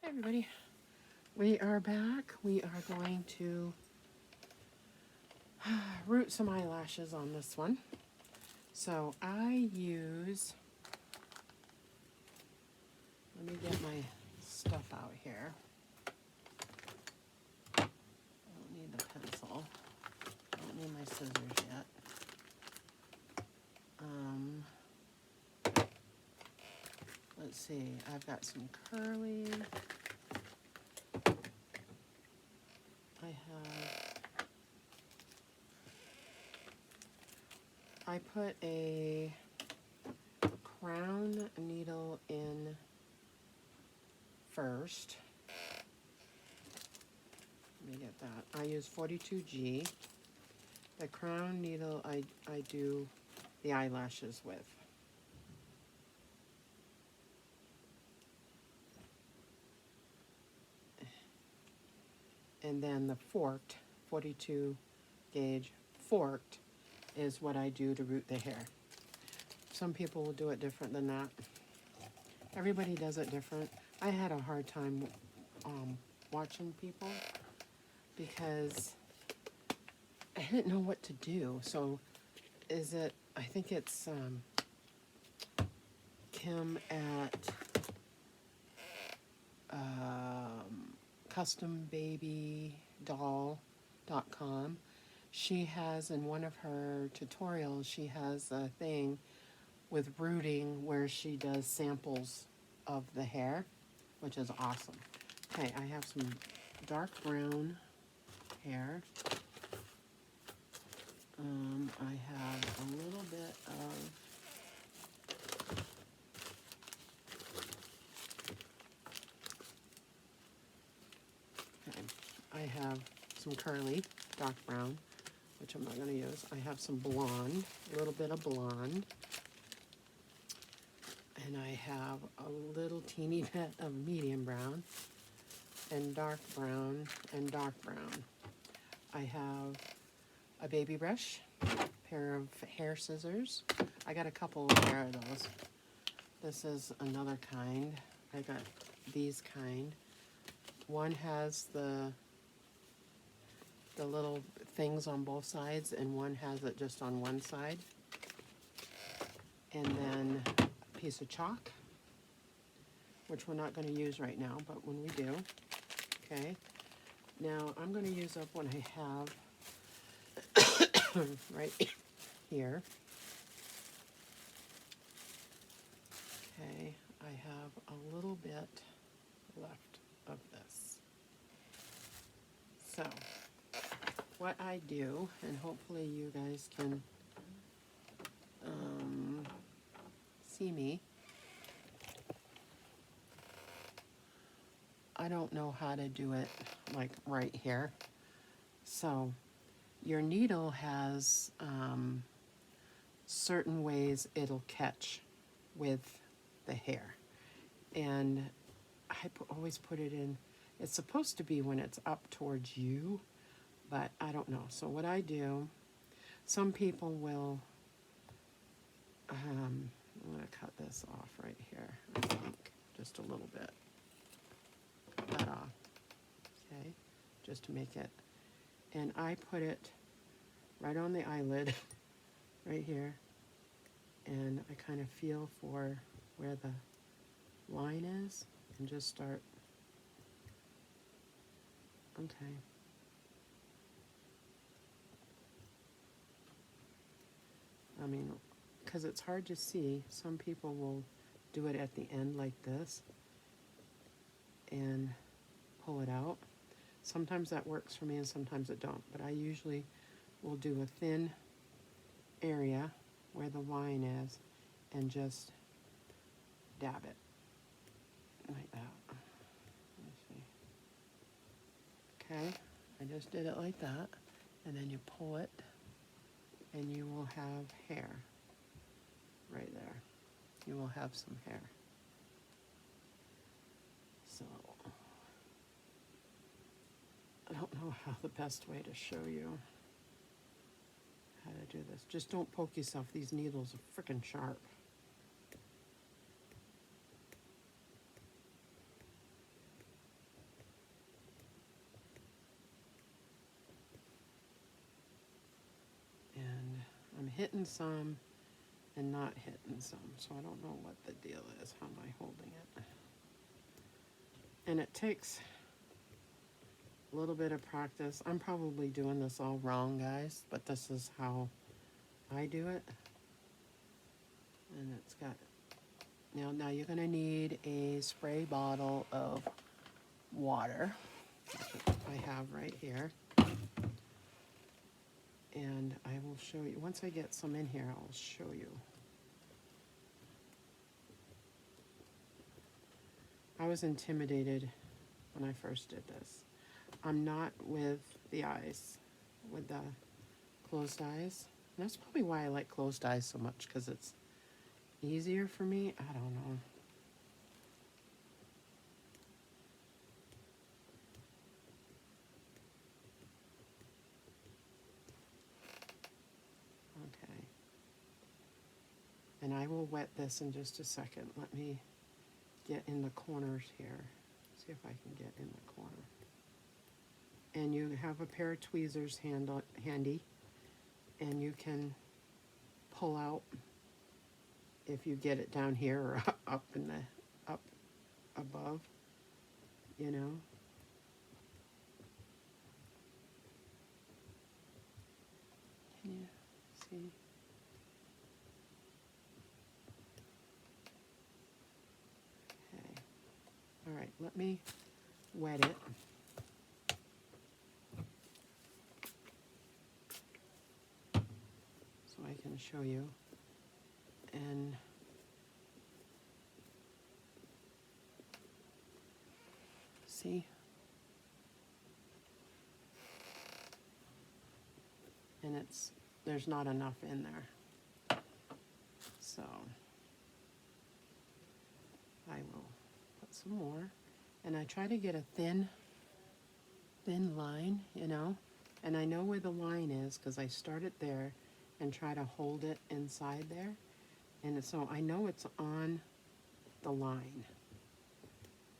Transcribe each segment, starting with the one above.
Hey everybody, we are back. We are going to root some eyelashes on this one. So I use, let me get my stuff out here. I don't need the pencil. I don't need my scissors yet. Let's see, I've got some curly. I put a crown needle in first. Let me get that. I use 42G. The crown needle I do the eyelashes with. And then the forked, 42 gauge forked, is what I do to root the hair. Some people will do it different than that. Everybody does it different. I had a hard time watching people because I didn't know what to do. So I think it's Kim at custombabydoll.com. She has, in one of her tutorials, she has a thing with rooting where she does samples of the hair, which is awesome. Okay, I have some dark brown hair. I have a little bit of I have some curly, dark brown, which I'm not going to use. I have some blonde, a little bit of blonde. And I have a little teeny bit of medium brown and dark brown and dark brown. I have a baby brush, pair of hair scissors. I got a couple of pair of those. This is another kind. I got these kind. One has the little things on both sides, and one has it just on one side. And then a piece of chalk, which we're not going to use right now, but when we do, okay. Now I'm going to use up what I have right here. Okay, I have a little bit left of this. So what I do, and hopefully you guys can see me. I don't know how to do it like right here. So your needle has certain ways it'll catch with the hair. And I always put it in, it's supposed to be when it's up towards you, but I don't know. So what I do, some people will, I'm going to cut this off right here, I think, just a little bit. Cut that off, okay, just to make it. And I put it right on the eyelid, right here, and I kind of feel for where the line is, and just start, okay. I mean, because it's hard to see, some people will do it at the end like this and pull it out. Sometimes that works for me and sometimes it don't, but I usually will do a thin area where the line is and just dab it like that. Let me see. Okay, I just did it like that, and then you pull it and you will have hair right there. You will have some hair. So I don't know how the best way to show you how to do this. Just don't poke yourself. These needles are freaking sharp. hitting some and not hitting some. So I don't know what the deal is. How am I holding it? And it takes a little bit of practice. I'm probably doing this all wrong, guys, but this is how I do it. And it's got, now you're gonna need a spray bottle of water, which I have right here. And I will show you, once I get some in here, I'll show you. I was intimidated when I first did this. I'm not with the eyes, with the closed eyes. And that's probably why I like closed eyes so much, because it's easier for me. I don't know. Okay. And I will wet this in just a second. Let me get in the corners here. See if I can get in the corner. And you have a pair of tweezers handy, and you can pull out if you get it down here or up in the up above, you know. Can you see? Okay. All right, let me wet it. So I can show you. And see? And there's not enough in there. So I will put some more. And I try to get a thin line, you know. And I know where the line is because I start it there and try to hold it inside there. And so I know it's on the line.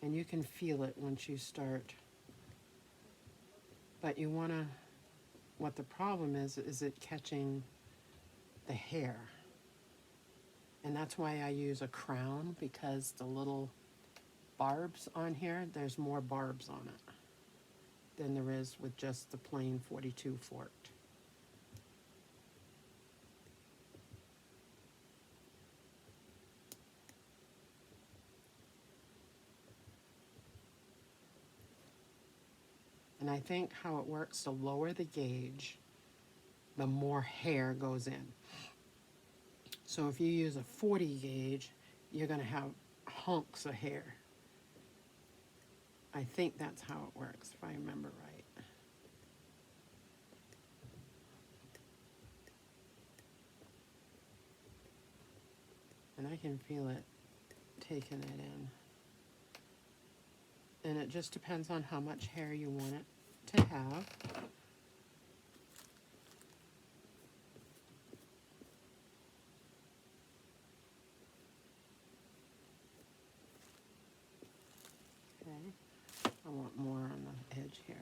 And you can feel it once you start. But you want to, what the problem is it catching the hair. And that's why I use a crown, because the little barbs on here, there's more barbs on it than there is with just the plain 42 forked. And I think how it works, the lower the gauge, the more hair goes in. So if you use a 40 gauge, you're going to have hunks of hair. I think that's how it works, if I remember right. And I can feel it taking it in. And it just depends on how much hair you want it to have. Okay, I want more on the edge here.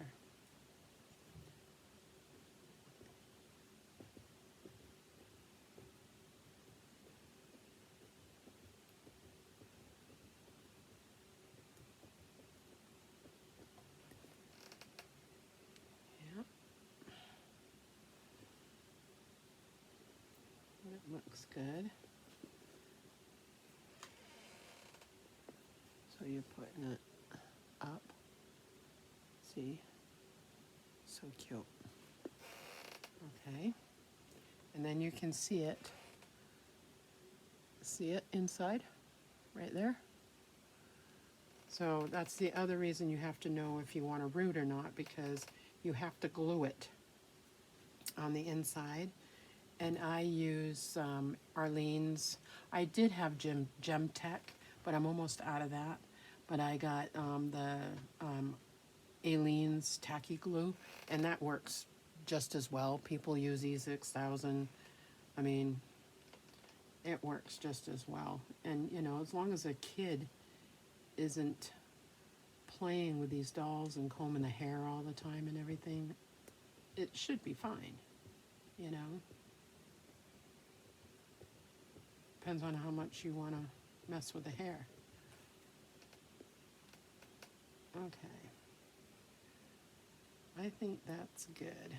It looks good. So you're putting it up. See? So cute. Okay. And then you can see it. See it inside? Right there? So that's the other reason you have to know if you want to root or not, because you have to glue it on the inside. And I use Arlene's. I did have Gem Tech, but I'm almost out of that. But I got the Aleene's tacky glue, and that works just as well. People use E6000. I mean, it works just as well. And you know, as long as a kid isn't playing with these dolls and combing the hair all the time and everything, it should be fine, you know. Depends on how much you want to mess with the hair. Okay. I think that's good.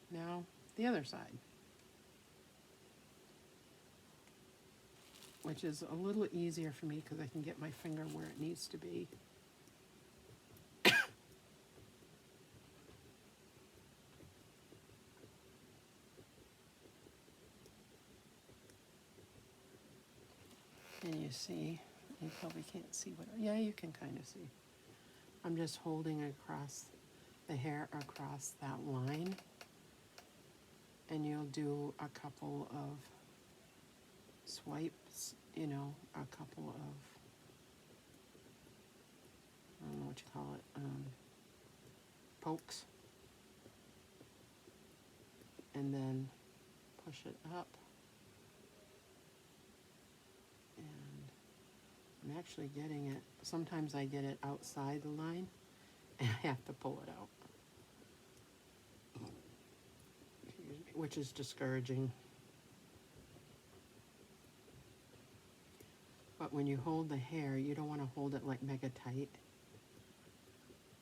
Now, the other side, which is a little easier for me because I can get my finger where it needs to be. And you see, you probably can't see what, yeah, you can kind of see. I'm just holding across the hair across that line, and you'll do a couple of swipes, you know, a couple of, I don't know what you call it, pokes, and then push it up. And I'm actually getting it, sometimes I get it outside the line, and I have to pull it out. Which is discouraging. But when you hold the hair, you don't want to hold it like mega tight.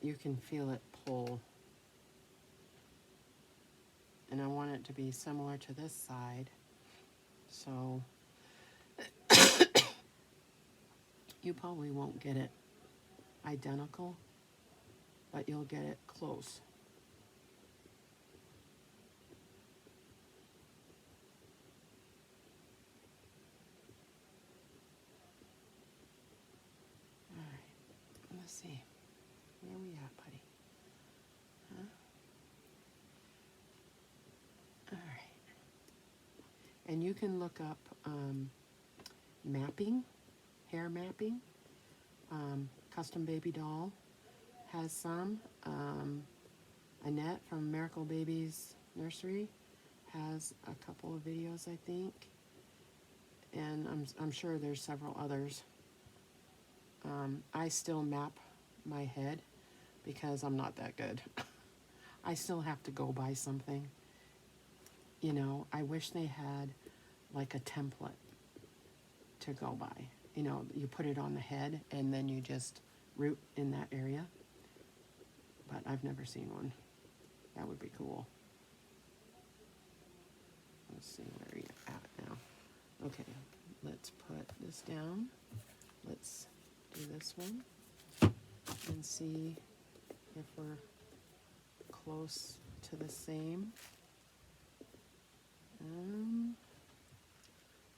You can feel it pull. And I want it to be similar to this side. So you probably won't get it identical, but you'll get it close. Let's see. Where are we at, buddy? Huh? All right. And you can look up mapping, hair mapping. Custom Baby Doll has some. Annette from Miracle Babies Nursery has a couple of videos, I think. And I'm sure there's several others. I still map my head because I'm not that good. I still have to go by something. You know, I wish they had like a template to go by. You know, you put it on the head and then you just root in that area. But I've never seen one. That would be cool. Let's see where you're at now. Okay, let's put this down. Let's do this one and see if we're close to the same.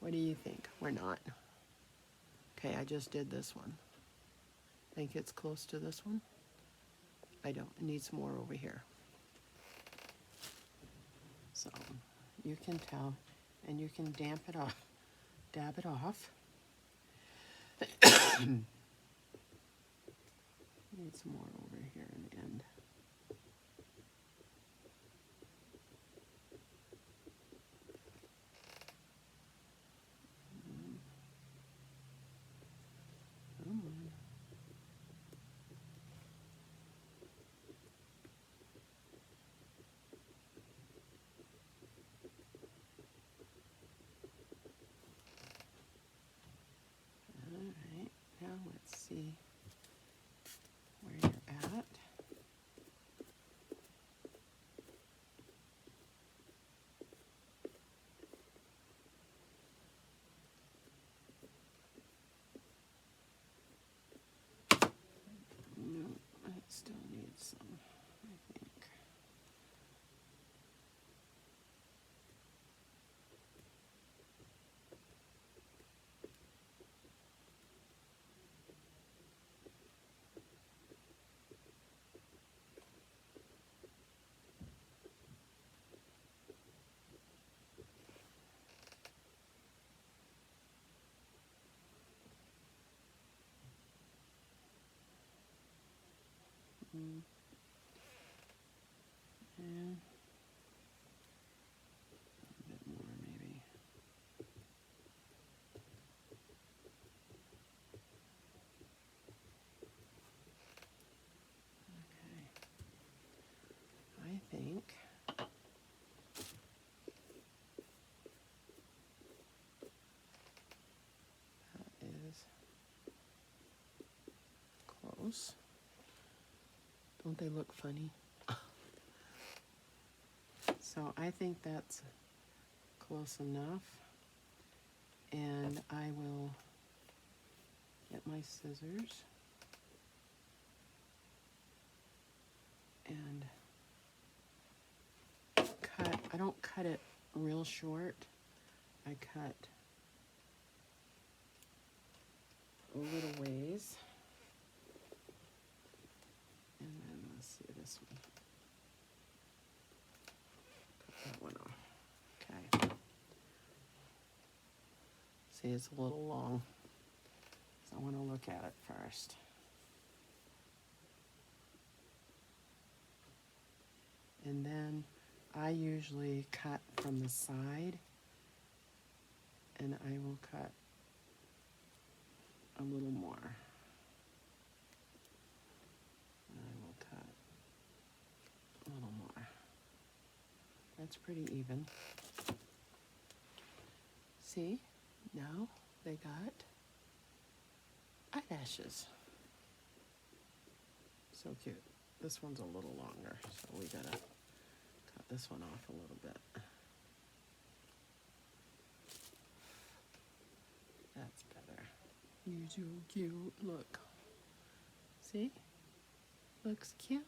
What do you think? We're not. Okay, I just did this one. Think it's close to this one? I don't. It needs more over here. So you can tell, and you can damp it off, dab it off. Need some more over here in the end. Come on. All right, now let's see where you're at. No, I still need some, I think. And a bit more maybe. Okay. I think close. Don't they look funny? So I think that's close enough. And I will get my scissors and cut. I don't cut it real short. I cut a little ways. And then let's see this one. Cut that one off. Okay. See, it's a little long, so I want to look at it first. And then I usually cut from the side, and I will cut a little more. And I will cut a little more. That's pretty even. See, now they got eyelashes. So cute. This one's a little longer, so we gotta cut this one off a little bit. That's better. You're so cute. Look. See? Looks cute.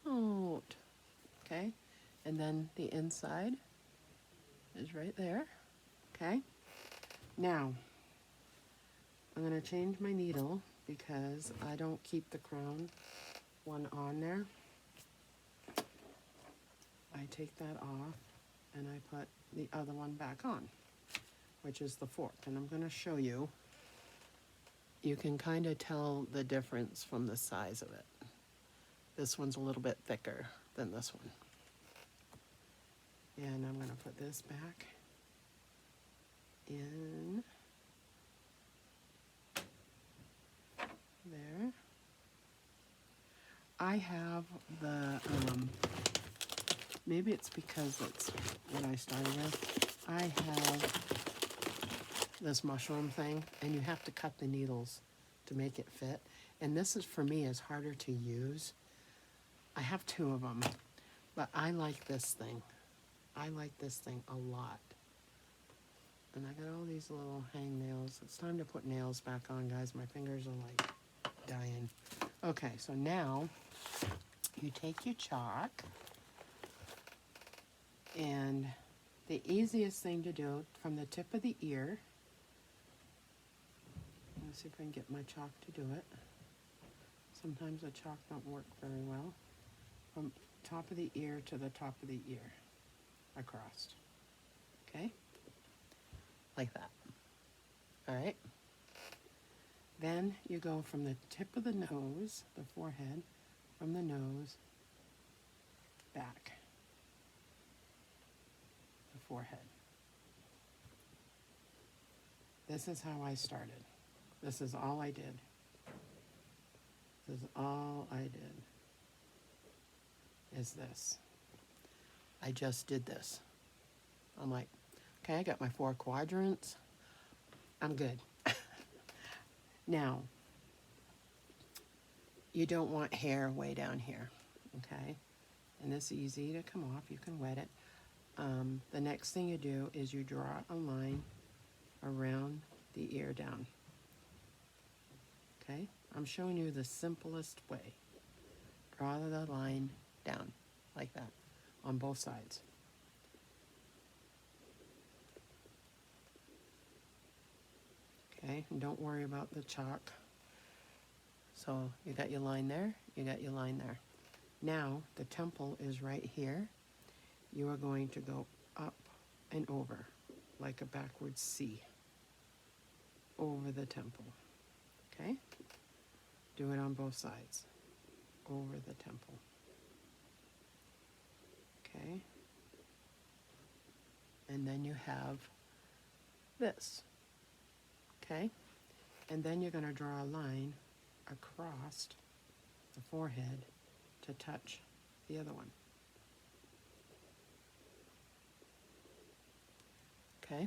Okay? And then the inside is right there. Okay? Now, I'm going to change my needle because I don't keep the crown one on there. I take that off and I put the other one back on, which is the fork. And I'm going to show you. You can kind of tell the difference from the size of it. This one's a little bit thicker than this one. And I'm going to put this back in there. I have the, maybe it's because it's what I started with. I have this mushroom thing, and you have to cut the needles to make it fit. And this is, for me, is harder to use. I have two of them, but I like this thing. I like this thing a lot. And I got all these little hang nails. It's time to put nails back on, guys. My fingers are like dying. Okay, so now you take your chalk, and the easiest thing to do from the tip of the ear, let's see if I can get my chalk to do it. Sometimes the chalk don't work very well. From top of the ear to the top of the ear, across. Okay? Like that. All right? Then you go from the tip of the nose, the forehead, from the nose, back. The forehead. This is how I started. This is all I did. This is all I did. Is this. I just did this. I'm like, okay, I got my 4 quadrants. I'm good. Now, you don't want hair way down here, okay? And it's easy to come off. You can wet it. The next thing you do is you draw a line around the ear down. Okay? I'm showing you the simplest way. Draw the line down like that on both sides. Okay, and don't worry about the chalk. So you got your line there, you got your line there. Now the temple is right here. You are going to go up and over like a backward C over the temple. Okay? Do it on both sides. Over the temple. Okay? And then you have this. Okay? And then you're going to draw a line across the forehead to touch the other one. Okay?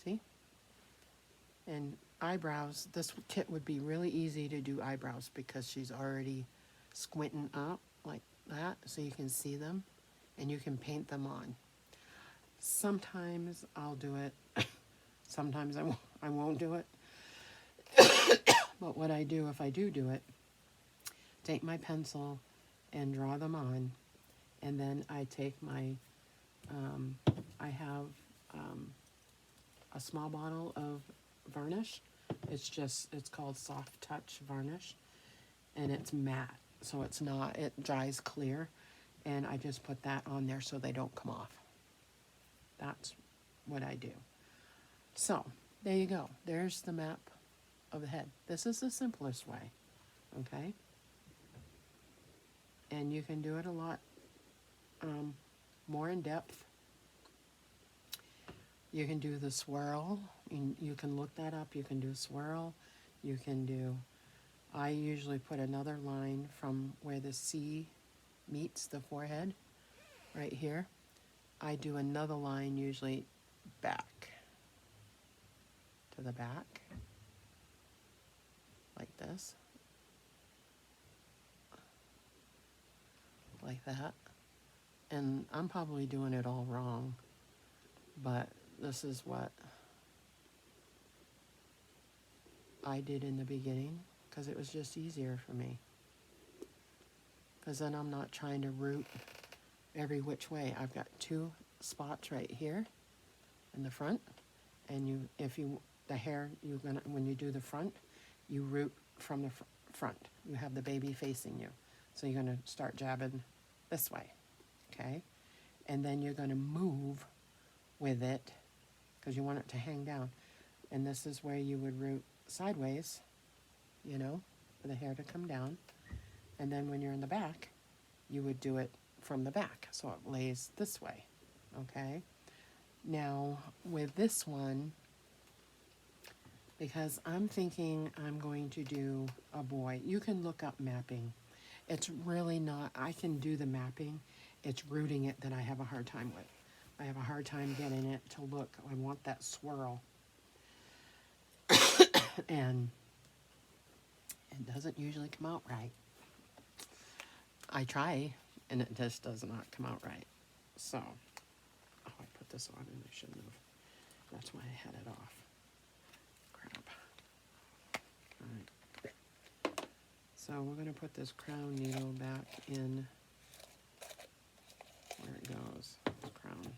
See? And eyebrows, this kit would be really easy to do eyebrows because she's already squinting up like that so you can see them and you can paint them on. Sometimes I'll do it, sometimes I won't do it. But what I do, if I do it, take my pencil and draw them on, and then I take my, I have a small bottle of varnish. It's called Soft Touch Varnish, and it's matte, so it's not, it dries clear, and I just put that on there so they don't come off. That's what I do. So, there you go. There's the map of the head. This is the simplest way, okay? And you can do it a lot more in depth. You can do the swirl. You can look that up. You can do swirl. You can do, I usually put another line from where the C meets the forehead, right here. I do another line usually back to the back, like this, like that. And I'm probably doing it all wrong, but this is what I did in the beginning because it was just easier for me. Because then I'm not trying to root every which way. I've got two spots right here in the front, and the hair, when you do the front, you root from the front. You have the baby facing you. So you're going to start jabbing this way, okay? And then you're going to move with it because you want it to hang down. And this is where you would root sideways, you know, for the hair to come down. And then when you're in the back, you would do it from the back, so it lays this way, okay? Now, with this one, because I'm thinking I'm going to do a boy, you can look up mapping. It's really not, I can do the mapping, it's rooting it that I have a hard time with. I have a hard time getting it to look, I want that swirl. And it doesn't usually come out right. I try, and it just does not come out right. So, oh, I put this on and I shouldn't have. That's why I had it off. Crap. All right. So we're going to put this crown needle back in where it goes. This crown.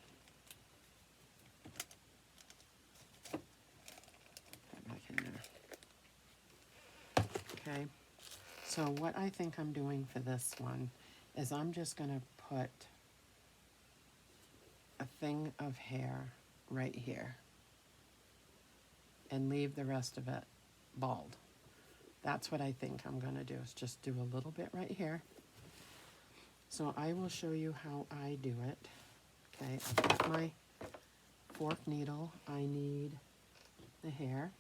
Put back in there. Okay. So what I think I'm doing for this one is I'm just going to put a thing of hair right here and leave the rest of it bald. That's what I think I'm going to do, is just do a little bit right here. So I will show you how I do it. Okay, I've got my fork needle. I need the hair.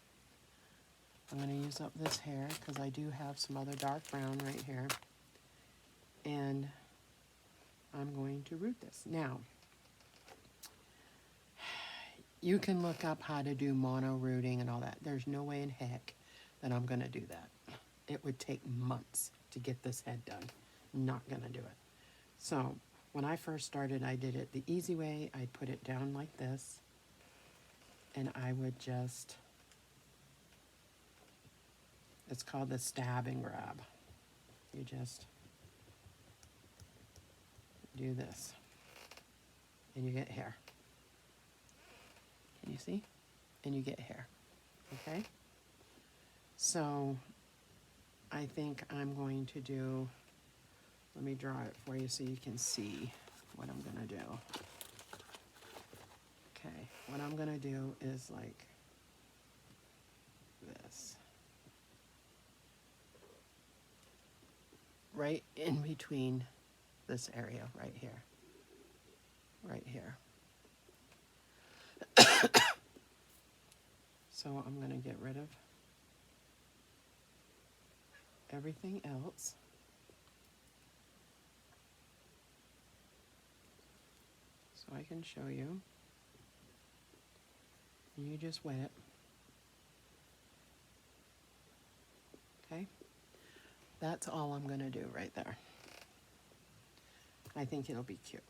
I'm going to use up this hair because I do have some other dark brown right here. And I'm going to root this. Now, you can look up how to do mono rooting and all that. There's no way in heck that I'm going to do that. It would take months to get this head done. I'm not going to do it. So, when I first started, I did it the easy way. I'd put it down like this. And I would just... It's called the stab and grab. You just do this, and you get hair. Can you see? And you get hair, okay? So I think I'm going to do, let me draw it for you so you can see what I'm gonna do. Okay, what I'm gonna do is like this. Right in between this area right here. Right here. So I'm going to get rid of everything else. So I can show you. And you just wet it. That's all I'm going to do right there. I think it'll be cute.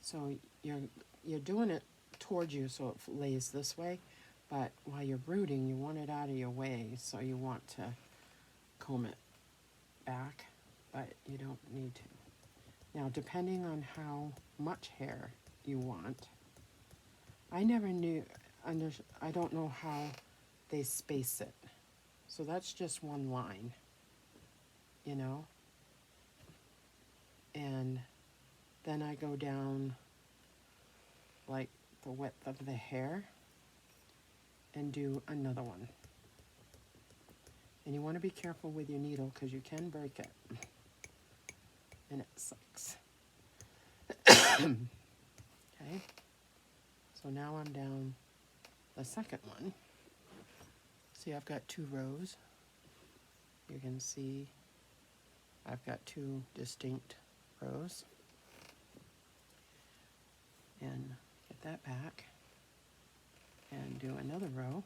So you're doing it towards you so it lays this way, but while you're rooting, you want it out of your way, so you want to comb it back, but you don't need to. Now, depending on how much hair you want, I never knew, I don't know how they space it. So that's just one line, you know? And then I go down like the width of the hair and do another one. And you want to be careful with your needle because you can break it. And it sucks. Okay. So now I'm down the second one. See, I've got 2 rows. You can see I've got 2 distinct rows. And get that back and do another row.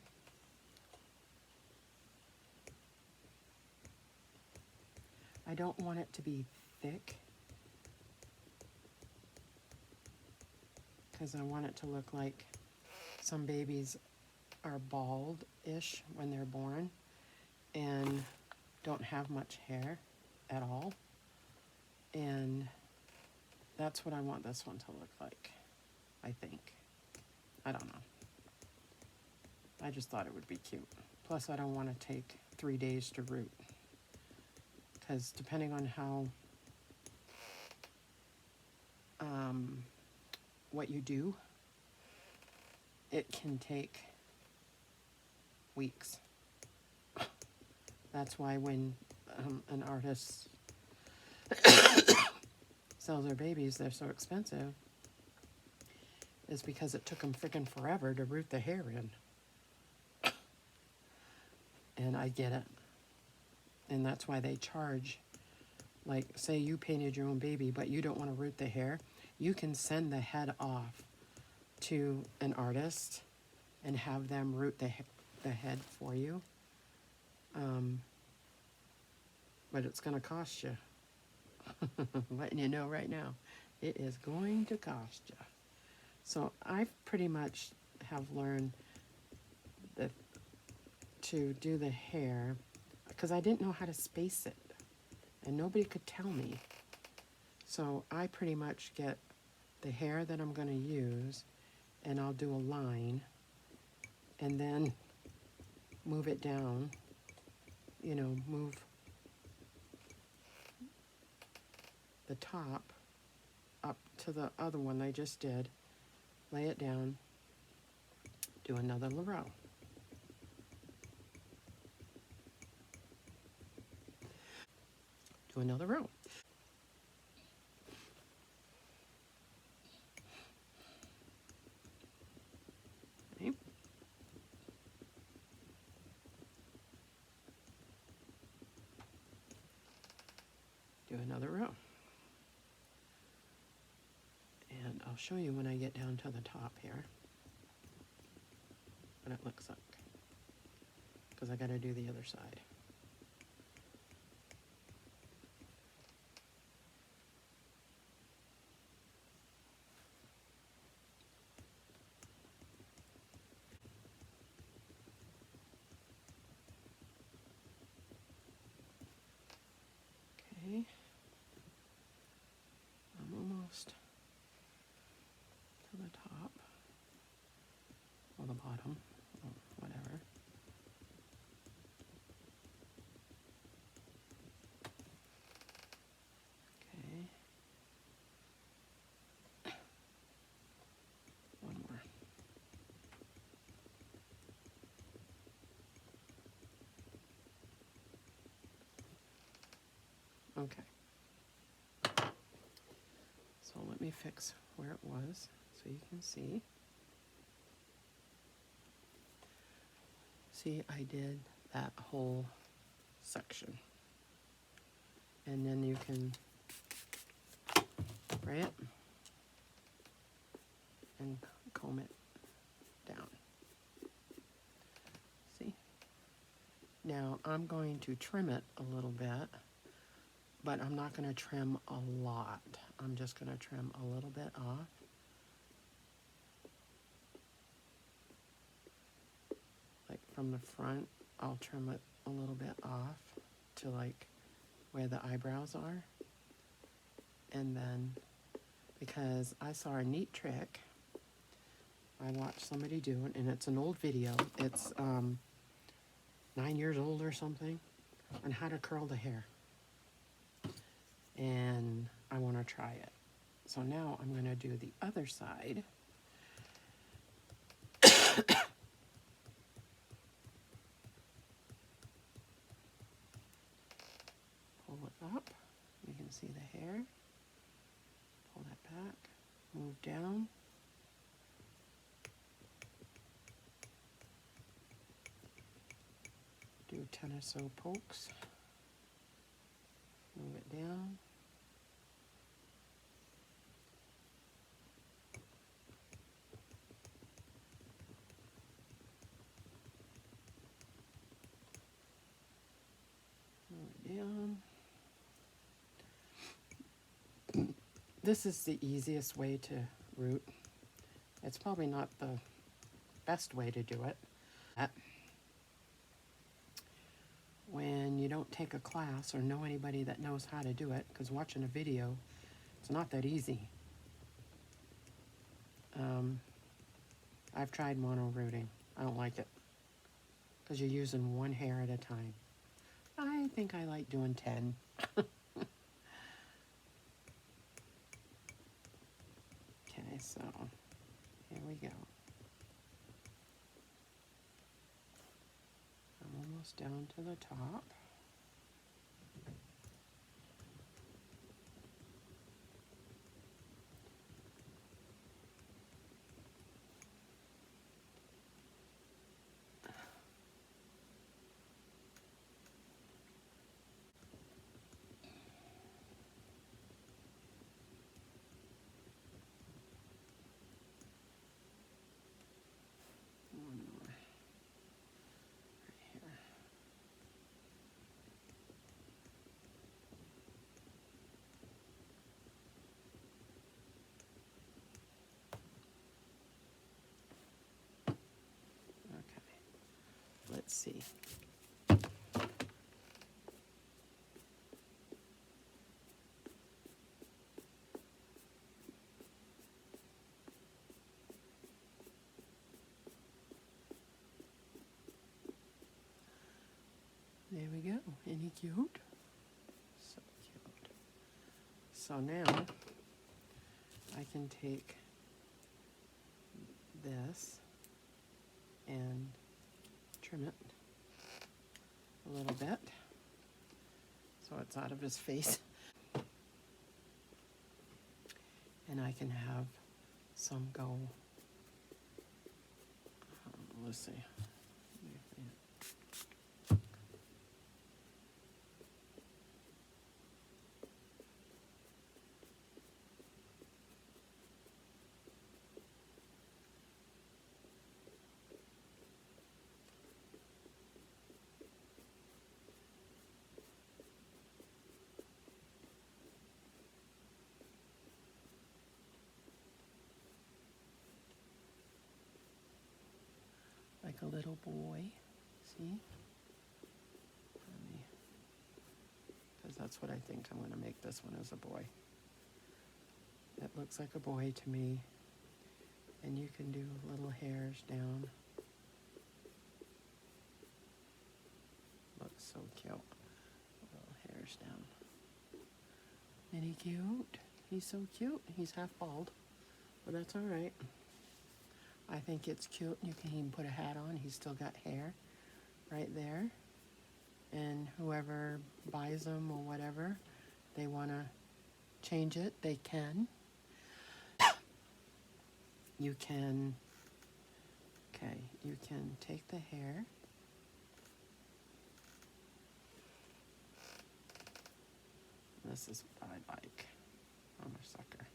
I don't want it to be thick because I want it to look like some babies are bald-ish when they're born and don't have much hair at all. And that's what I want this one to look like, I think. I don't know. I just thought it would be cute. Plus, I don't want to take 3 days to root, because depending on how, what you do, it can take weeks. That's why when an artist sells their babies, they're so expensive, is because it took them freaking forever to root the hair in. And I get it. And that's why they charge, like, say you painted your own baby, but you don't want to root the hair, you can send the head off to an artist and have them root the head for you. But it's going to cost you. Letting you know right now, it is going to cost you. So I pretty much have learned that to do the hair, because I didn't know how to space it, and nobody could tell me. So I pretty much get the hair that I'm going to use, and I'll do a line, and then move it down, you know, move the top up to the other one I just did, lay it down, do another row. Do another row. Okay. Do another row. And I'll show you when I get down to the top here what it looks like, because I got to do the other side. Okay, I'm almost to the top, or the bottom, or whatever. Okay, one more. Okay, so let me fix where it was so you can see. See, I did that whole section. And then you can spray it and comb it down. See? Now I'm going to trim it a little bit, but I'm not going to trim a lot. I'm just going to trim a little bit off. Like from the front, I'll trim it a little bit off to like where the eyebrows are. And then, because I saw a neat trick I watched somebody do it, and it's an old video. It's 9 years old or something, on how to curl the hair. And I want to try it. So now I'm going to do the other side. Pull it up. You can see the hair. Pull that back. Move down. Do 10 or so pokes. Move it down. Move it down. This is the easiest way to root. It's probably not the best way to do it. When you don't take a class or know anybody that knows how to do it, because watching a video, it's not that easy. I've tried mono rooting. I don't like it, because you're using one hair at a time. I think I like doing 10. Okay, so here we go. I'm almost down to the top. One more right here. Okay, let's see. There we go. Any cute? So cute. So now I can take this and trim it a little bit so it's out of his face. And I can have some go, let's see. Like a little boy, see? Because that's what I think I'm going to make this one as a boy. It looks like a boy to me. And you can do little hairs down. Looks so cute. Little hairs down. Isn't he cute? He's so cute. He's half bald, but that's all right. I think it's cute. You can even put a hat on. He's still got hair right there. And whoever buys them or whatever, they want to change it, they can. You can, okay, you can take the hair. This is what I like. I'm a sucker.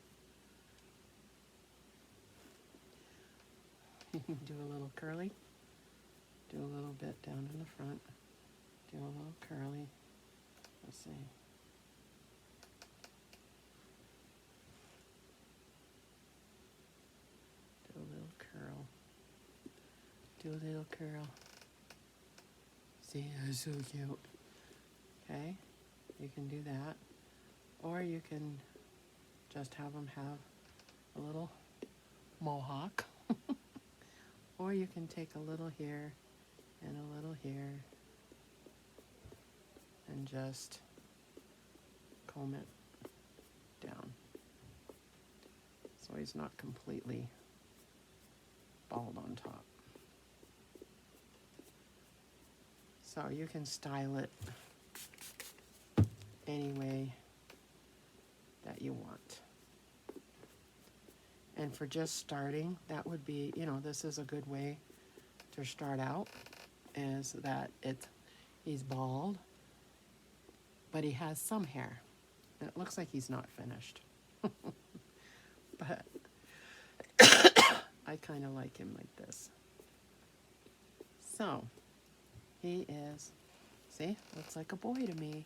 You can do a little curly, do a little bit down in the front. Do a little curly. Let's see. Do a little curl. Do a little curl. See, that's so cute. Okay, you can do that. Or you can just have them have a little mohawk. Or you can take a little here and a little here and just comb it down so he's not completely bald on top. So you can style it any way that you want. And for just starting, that would be, you know, this is a good way to start out, is that he's bald, but he has some hair. And it looks like he's not finished. But I kind of like him like this. So, he is, see, looks like a boy to me.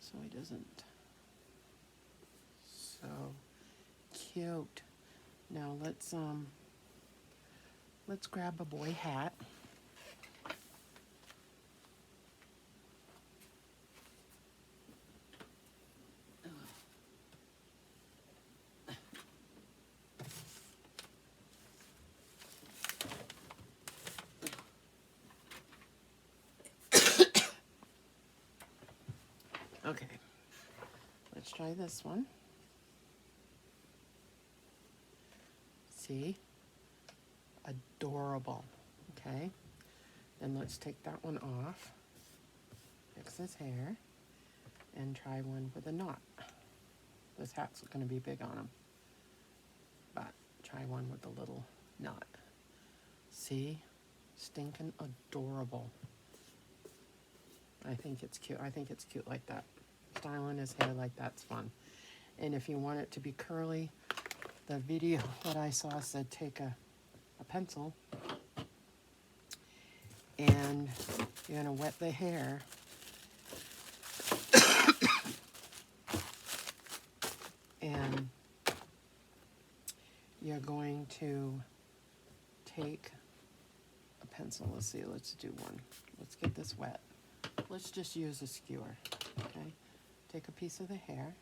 So he doesn't, so cute. Now let's grab a boy hat. Okay, let's try this one. See? Adorable. Okay, then let's take that one off, fix his hair, and try one with a knot. This hat's going to be big on him, but try one with a little knot. See? Stinking adorable. I think it's cute. I think it's cute like that. Styling his hair like that's fun. And if you want it to be curly, the video that I saw said take a pencil and you're going to wet the hair and you're going to take a pencil. Let's see, let's do one. Let's get this wet. Let's just use a skewer, okay? Take a piece of the hair,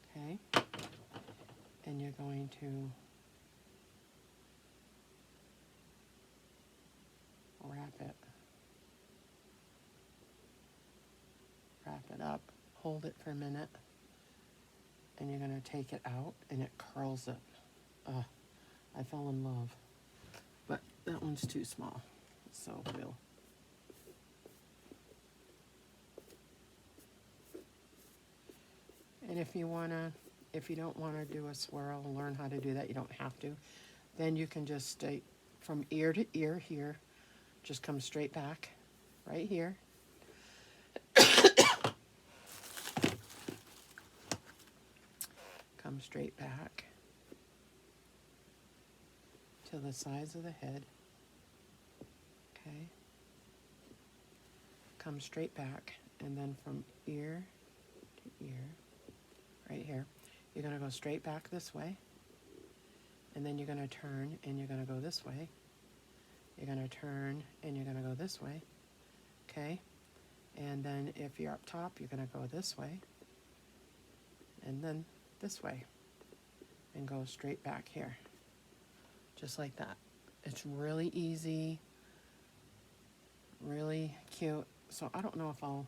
okay? And you're going to wrap it up, hold it for a minute, and you're going to take it out, and it curls it. I fell in love, but that one's too small, so we'll. And if you don't wanna do a swirl and learn how to do that, you don't have to. Then you can just stay from ear to ear here. Just come straight back, right here. Come straight back to the sides of the head. Okay. Come straight back, and then from ear to ear, right here, you're going to go straight back this way, and then you're going to turn and you're going to go this way. You're going to turn and you're going to go this way, okay? And then if you're up top, you're going to go this way, and then this way, and go straight back here, just like that. It's really easy, really cute. So I don't know if I'll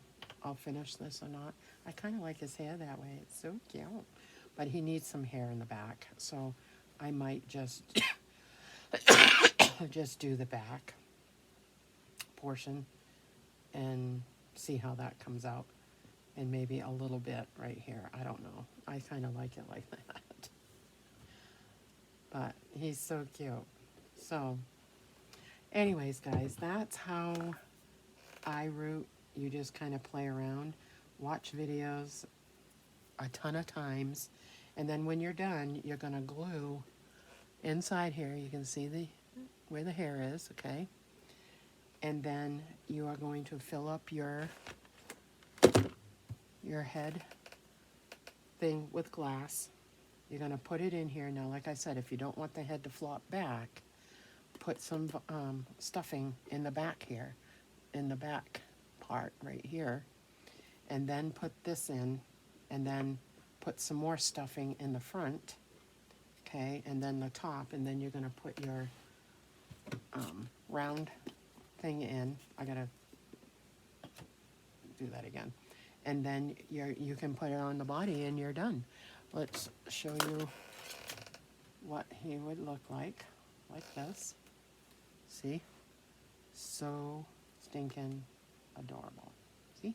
finish this or not. I kind of like his hair that way. It's so cute. But he needs some hair in the back, so I might just just do the back portion and see how that comes out. And maybe a little bit right here. I don't know. I kind of like it like that. But he's so cute. So, anyways, guys, that's how I root. You just kind of play around, watch videos a ton of times, and then when you're done, you're going to glue inside here. You can see where the hair is, okay? And then you are going to fill up your head thing with glass. You're going to put it in here. Now, like I said, if you don't want the head to flop back, put some stuffing in the back here, in the back part right here, and then put this in, and then put some more stuffing in the front, okay, and then the top, and then you're going to put your round thing in. I got to do that again. And then you can put it on the body and you're done. Let's show you what he would look like this. See? So stinking adorable. See?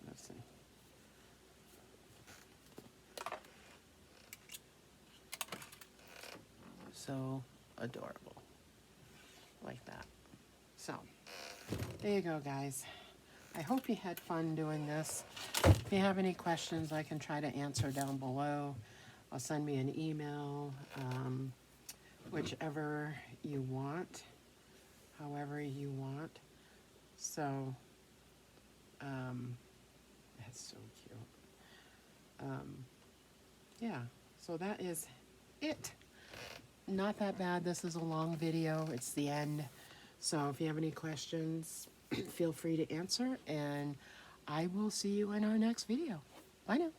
Let's see. So adorable. Like that. So, there you go, guys. I hope you had fun doing this. If you have any questions, I can try to answer down below. Or send me an email, whichever you want, however you want. So, that's so cute. Yeah, so that is it. Not that bad. This is a long video. It's the end. So if you have any questions, feel free to answer, and I will see you in our next video. Bye now.